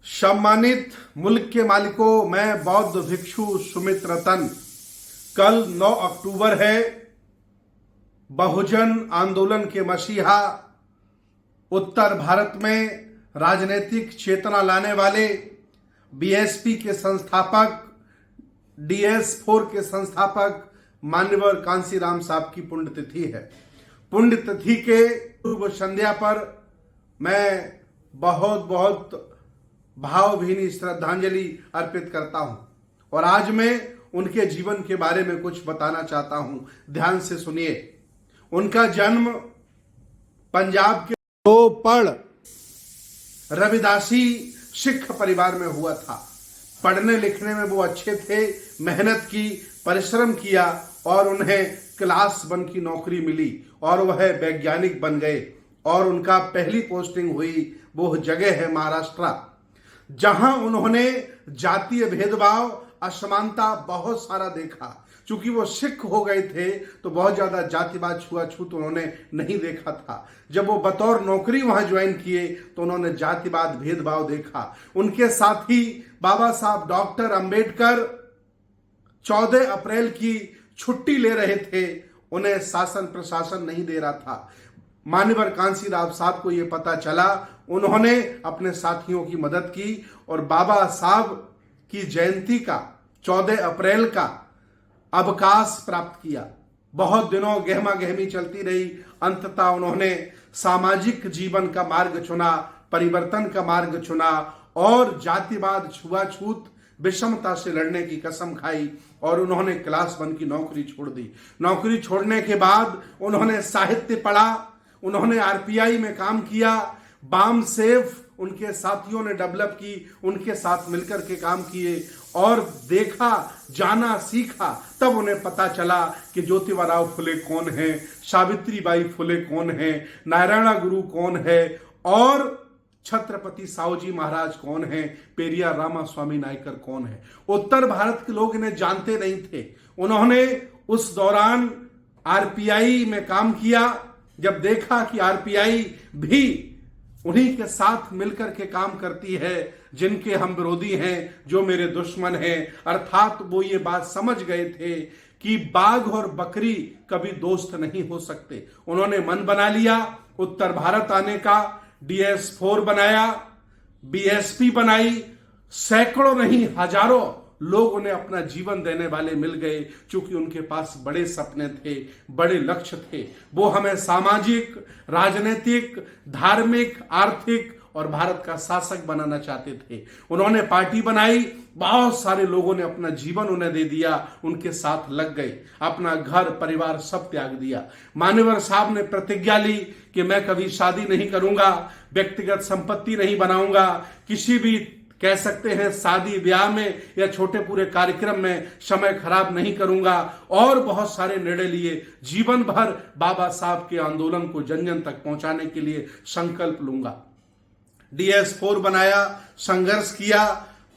सम्मानित मुल्क के मालिकों, मैं बौद्ध भिक्षु सुमित रतन। कल 9 अक्टूबर है। बहुजन आंदोलन के मसीहा, उत्तर भारत में राजनीतिक चेतना लाने वाले बीएसपी के संस्थापक, DS4 के संस्थापक मान्यवर कांसीराम साहब की पुण्यतिथि है। पुण्यतिथि के पूर्व संध्या पर मैं बहुत बहुत भावभीनी श्रद्धांजलि अर्पित करता हूं और आज मैं उनके जीवन के बारे में कुछ बताना चाहता हूं। ध्यान से सुनिए। उनका जन्म पंजाब के पढ़ रविदासी सिख परिवार में हुआ था। पढ़ने लिखने में वो अच्छे थे, मेहनत की, परिश्रम किया और उन्हें क्लास 1 की नौकरी मिली और वह वैज्ञानिक बन गए और उनका पहली पोस्टिंग हुई वो जगह है महाराष्ट्र, जहां उन्होंने जातीय भेदभाव, असमानता बहुत सारा देखा। चूंकि वो सिख हो गए थे तो बहुत ज्यादा जातिवाद, छुआछूत उन्होंने नहीं देखा था। जब वो बतौर नौकरी वहां ज्वाइन किए तो उन्होंने जातिवाद, भेदभाव देखा। उनके साथ ही बाबा साहब डॉक्टर अंबेडकर 14 अप्रैल की छुट्टी ले रहे थे, उन्हें शासन प्रशासन नहीं दे रहा था। मान्यवर कांसीराम साहब को यह पता चला, उन्होंने अपने साथियों की मदद की और बाबा साहब की जयंती का 14 अप्रैल का अवकाश प्राप्त किया। बहुत दिनों गहमा गहमी चलती रही। अंततः उन्होंने सामाजिक जीवन का मार्ग चुना, परिवर्तन का मार्ग चुना और जातिवाद, छुआछूत, विषमता से लड़ने की कसम खाई और उन्होंने क्लास 1 की नौकरी छोड़ दी। नौकरी छोड़ने के बाद उन्होंने साहित्य पढ़ा, उन्होंने आरपीआई में काम किया, बाम सेफ उनके साथियों ने डेवलप की, उनके साथ मिलकर के काम किए और देखा, जाना, सीखा। तब उन्हें पता चला कि ज्योतिबा फुले कौन है, सावित्रीबाई फुले कौन है, नारायण गुरु कौन है और छत्रपति साहूजी महाराज कौन है, पेरियार रामास्वामी नायकर कौन है। उत्तर भारत के लोग इन्हें जानते नहीं थे। उन्होंने उस दौरान आरपीआई में काम किया। जब देखा कि आरपीआई भी उन्हीं के साथ मिलकर के काम करती है जिनके हम विरोधी हैं, जो मेरे दुश्मन हैं, अर्थात वो ये बात समझ गए थे कि बाघ और बकरी कभी दोस्त नहीं हो सकते। उन्होंने मन बना लिया उत्तर भारत आने का, DS4 बनाया, बीएसपी बनाई। सैकड़ों नहीं हजारों लोग उन्हें अपना जीवन देने वाले मिल गए, क्योंकि उनके पास बड़े सपने थे, बड़े लक्ष्य थे। वो हमें सामाजिक, राजनीतिक, धार्मिक, आर्थिक और भारत का शासक बनाना चाहते थे। उन्होंने पार्टी बनाई, बहुत सारे लोगों ने अपना जीवन उन्हें दे दिया, उनके साथ लग गए, अपना घर परिवार सब त्याग दिया। मान्यवर साहब ने प्रतिज्ञा ली कि मैं कभी शादी नहीं करूंगा, व्यक्तिगत संपत्ति नहीं बनाऊंगा, किसी भी कह सकते हैं शादी ब्याह में या छोटे पूरे कार्यक्रम में समय खराब नहीं करूंगा और बहुत सारे निर्णय लिए। जीवन भर बाबा साहब के आंदोलन को जन जन तक पहुंचाने के लिए संकल्प लूंगा। DS4 बनाया, संघर्ष किया।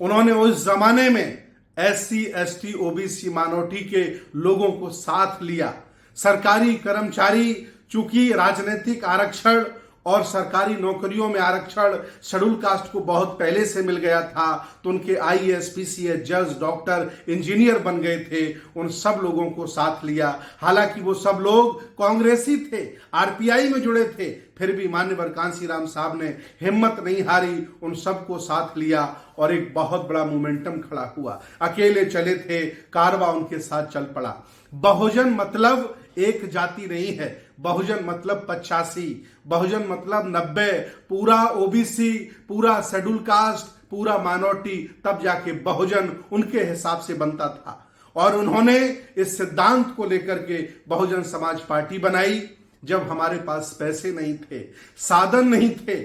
उन्होंने उस जमाने में SC, ST, OBC माइनॉरिटी के लोगों को साथ लिया। सरकारी कर्मचारी, चूंकि राजनीतिक आरक्षण और सरकारी नौकरियों में आरक्षण शेड्यूल कास्ट को बहुत पहले से मिल गया था, तो उनके IAS, PCS, जज, डॉक्टर, इंजीनियर बन गए थे। उन सब लोगों को साथ लिया। हालांकि वो सब लोग कांग्रेसी थे, आरपीआई में जुड़े थे, फिर भी मान्यवर कांसीराम साहब ने हिम्मत नहीं हारी, उन सबको साथ लिया और एक बहुत बड़ा मोमेंटम खड़ा हुआ। अकेले चले थे, कारवां उनके साथ चल पड़ा। बहुजन मतलब एक जाति नहीं है, बहुजन मतलब 85, बहुजन मतलब 90, पूरा OBC, पूरा शेड्यूल कास्ट, पूरा माइनॉरिटी, तब जाके बहुजन उनके हिसाब से बनता था। और उन्होंने इस सिद्धांत को लेकर के बहुजन समाज पार्टी बनाई। जब हमारे पास पैसे नहीं थे, साधन नहीं थे,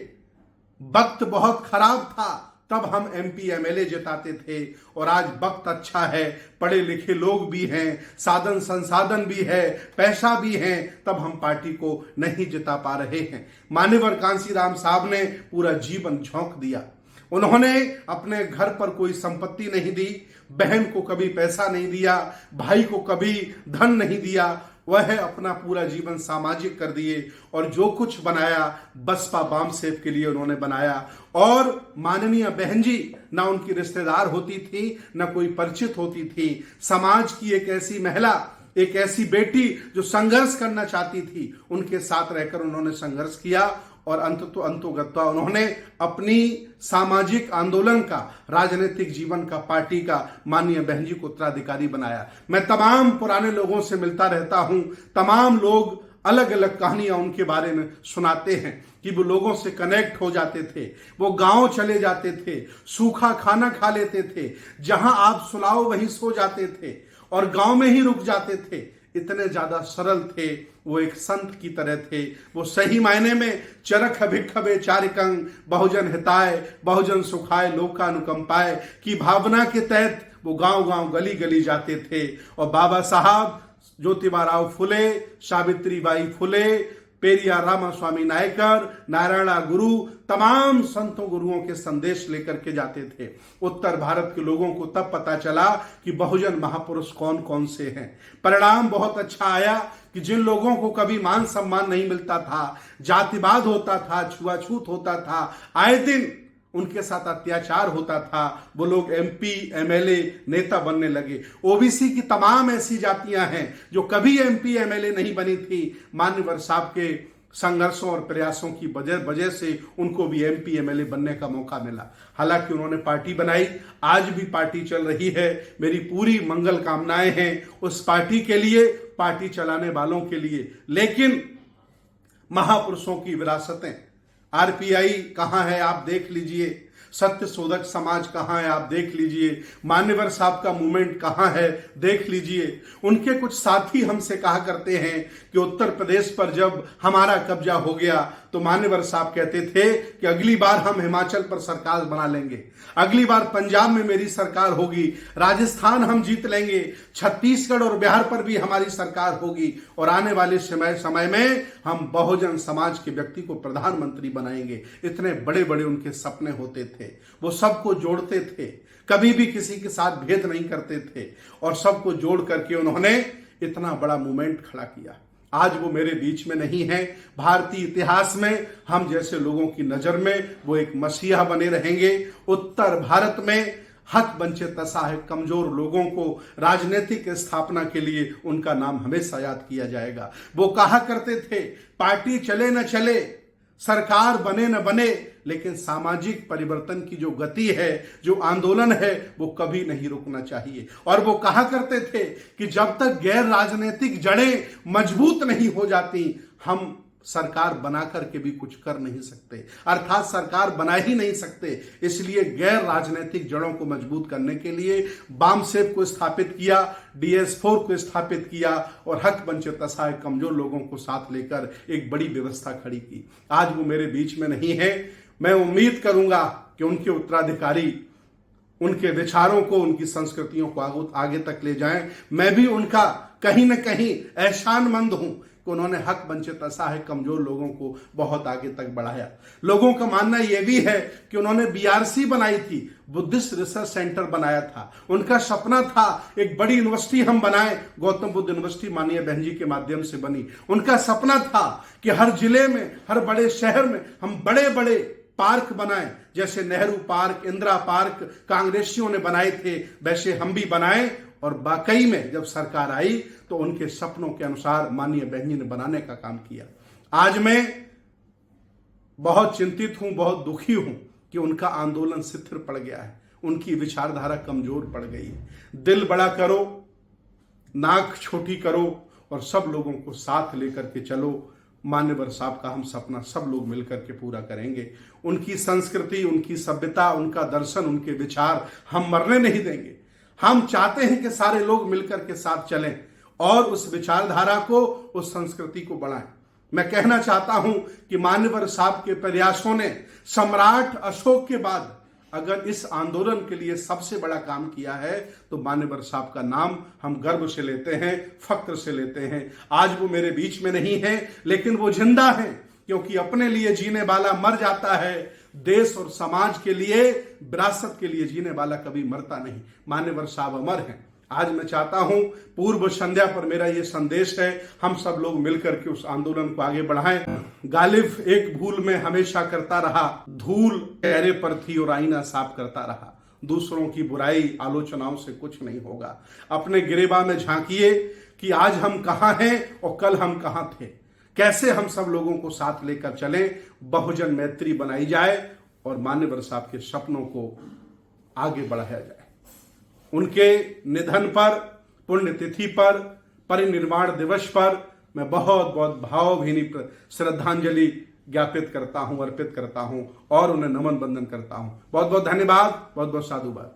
वक्त बहुत खराब था, तब हम MP MLA जिताते थे। और आज वक्त अच्छा है, पढ़े लिखे लोग भी हैं, साधन संसाधन भी है, पैसा भी है, तब हम पार्टी को नहीं जिता पा रहे हैं। मान्यवर कांसीराम साहब ने पूरा जीवन झोंक दिया। उन्होंने अपने घर पर कोई संपत्ति नहीं दी, बहन को कभी पैसा नहीं दिया, भाई को कभी धन नहीं दिया, वह अपना पूरा जीवन सामाजिक कर दिए और जो कुछ बनाया बसपा बाम सेव के लिए उन्होंने बनाया। और माननीय बहन जी ना उनकी रिश्तेदार होती थी, ना कोई परिचित होती थी। समाज की एक ऐसी महिला, एक ऐसी बेटी जो संघर्ष करना चाहती थी, उनके साथ रहकर उन्होंने संघर्ष किया और अंतोगत्वा उन्होंने अपनी सामाजिक आंदोलन का, राजनीतिक जीवन का, पार्टी का माननीय बहन जी को उत्तराधिकारी बनाया। मैं तमाम पुराने लोगों से मिलता रहता हूं, तमाम लोग अलग अलग कहानियां उनके बारे में सुनाते हैं कि वो लोगों से कनेक्ट हो जाते थे, वो गांव चले जाते थे, सूखा खाना खा लेते थे, जहां आप सुलाओ वहीं सो जाते थे और गांव में ही रुक जाते थे। इतने ज्यादा सरल थे, वो एक संत की तरह थे। वो सही मायने में चरख भिक्षवे चारिकंग बहुजन हिताय बहुजन सुखाय लोकानुकंपाय की भावना के तहत वो गांव गांव गली गली जाते थे। और बाबा साहब ज्योतिबा फुले, सावित्रीबाई फुले, पेरियार रामास्वामी नायकर, नारायणा गुरु, तमाम संतों गुरुओं के संदेश लेकर के जाते थे। उत्तर भारत के लोगों को तब पता चला कि बहुजन महापुरुष कौन कौन से हैं। परिणाम बहुत अच्छा आया कि जिन लोगों को कभी मान सम्मान नहीं मिलता था, जातिवाद होता था, छुआछूत होता था, आए दिन उनके साथ अत्याचार होता था, वो लोग एमपी, एमएलए, नेता बनने लगे। ओबीसी की तमाम ऐसी जातियां हैं जो कभी एमपी, एमएलए नहीं बनी थी। मान्यवर साहब के संघर्षों और प्रयासों की वजह से उनको भी एमपी, एमएलए बनने का मौका मिला। हालांकि उन्होंने पार्टी बनाई, आज भी पार्टी चल रही है। मेरी पूरी मंगल कामनाएं हैं उस पार्टी के लिए, पार्टी चलाने वालों के लिए। लेकिन महापुरुषों की विरासतें, आरपीआई कहां है आप देख लीजिए, सत्य शोधक समाज कहां है आप देख लीजिए, मान्यवर साहब का मूवमेंट कहां है देख लीजिए। उनके कुछ साथी हमसे कहा करते हैं कि उत्तर प्रदेश पर जब हमारा कब्जा हो गया तो मान्यवर साहब कहते थे कि अगली बार हम हिमाचल पर सरकार बना लेंगे, अगली बार पंजाब में मेरी सरकार होगी, राजस्थान हम जीत लेंगे, छत्तीसगढ़ और बिहार पर भी हमारी सरकार होगी और आने वाले समय में हम बहुजन समाज के व्यक्ति को प्रधानमंत्री बनाएंगे। इतने बड़े बड़े उनके सपने होते थे। वो सबको जोड़ते थे, कभी भी किसी के साथ भेद नहीं करते थे और सबको जोड़ करके उन्होंने इतना बड़ा मूवमेंट खड़ा किया। आज वो मेरे बीच में नहीं है। भारतीय इतिहास में हम जैसे लोगों की नजर में वो एक मसीहा बने रहेंगे। उत्तर भारत में हक वंचित असहाय कमजोर लोगों को राजनीतिक स्थापना के लिए उनका नाम हमेशा याद किया जाएगा। वो कहा करते थे, पार्टी चले न चले, सरकार बने न बने, लेकिन सामाजिक परिवर्तन की जो गति है, जो आंदोलन है, वो कभी नहीं रुकना चाहिए। और वो कहा करते थे कि जब तक गैर राजनीतिक जड़ें मजबूत नहीं हो जाती, हम सरकार बना करके भी कुछ कर नहीं सकते, अर्थात सरकार बना ही नहीं सकते। इसलिए गैर राजनीतिक जड़ों को मजबूत करने के लिए बामसेव को स्थापित किया, DS4 को स्थापित किया और हक वंचित असहाय कमजोर लोगों को साथ लेकर एक बड़ी व्यवस्था खड़ी की। आज वो मेरे बीच में नहीं है। मैं उम्मीद करूंगा कि उनके उत्तराधिकारी उनके विचारों को, उनकी संस्कृतियों को आगे तक ले जाएं। मैं भी उनका कहीं न कहीं एहसानमंद हूं कि उन्होंने हक वंचित असहाय कमजोर लोगों को बहुत आगे तक बढ़ाया। लोगों का मानना यह भी है कि उन्होंने BRC बनाई थी, बुद्धिस्ट रिसर्च सेंटर बनाया था। उनका सपना था एक बड़ी यूनिवर्सिटी हम बनाएं, गौतम बुद्ध यूनिवर्सिटी माननीय बहन जी के माध्यम से बनी। उनका सपना था कि हर जिले में, हर बड़े शहर में हम बड़े बड़े पार्क बनाएं, जैसे नेहरू पार्क, इंदिरा पार्क कांग्रेसियों ने बनाए थे, वैसे हम भी बनाएं। और वाकई में जब सरकार आई तो उनके सपनों के अनुसार माननीय बहन जी ने बनाने का काम किया। आज मैं बहुत चिंतित हूं, बहुत दुखी हूं कि उनका आंदोलन शिथिल पड़ गया है, उनकी विचारधारा कमजोर पड़ गई है। दिल बड़ा करो, नाक छोटी करो और सब लोगों को साथ लेकर के चलो। मान्यवर साहब का हम सपना सब लोग मिलकर के पूरा करेंगे। उनकी संस्कृति, उनकी सभ्यता, उनका दर्शन, उनके विचार हम मरने नहीं देंगे। हम चाहते हैं कि सारे लोग मिलकर के साथ चलें और उस विचारधारा को, उस संस्कृति को बढ़ाएं। मैं कहना चाहता हूं कि मान्यवर साहब के प्रयासों ने सम्राट अशोक के बाद अगर इस आंदोलन के लिए सबसे बड़ा काम किया है तो मान्यवर साहब का नाम हम गर्व से लेते हैं, फख्र से लेते हैं। आज वो मेरे बीच में नहीं है, लेकिन वो जिंदा है, क्योंकि अपने लिए जीने वाला मर जाता है, देश और समाज के लिए, विरासत के लिए जीने वाला कभी मरता नहीं। मान्यवर साहब अमर हैं। आज मैं चाहता हूं पूर्व संध्या पर मेरा ये संदेश है, हम सब लोग मिलकर के उस आंदोलन को आगे बढ़ाएं। गालिब एक भूल में हमेशा करता रहा, धूल चेहरे पर थी और आईना साफ करता रहा। दूसरों की बुराई आलोचनाओं से कुछ नहीं होगा। अपने गिरेबा में झांकिए कि आज हम कहां हैं और कल हम कहां थे। कैसे हम सब लोगों को साथ लेकर चलें, बहुजन मैत्री बनाई जाए और मान्यवर साहब के सपनों को आगे बढ़ाया जाए। उनके निधन पर, पुण्यतिथि पर, परिनिर्वाण दिवस पर मैं बहुत बहुत भावभीनी श्रद्धांजलि ज्ञापित करता हूं, अर्पित करता हूं और उन्हें नमन बंदन करता हूं। बहुत बहुत धन्यवाद, बहुत बहुत साधुवाद।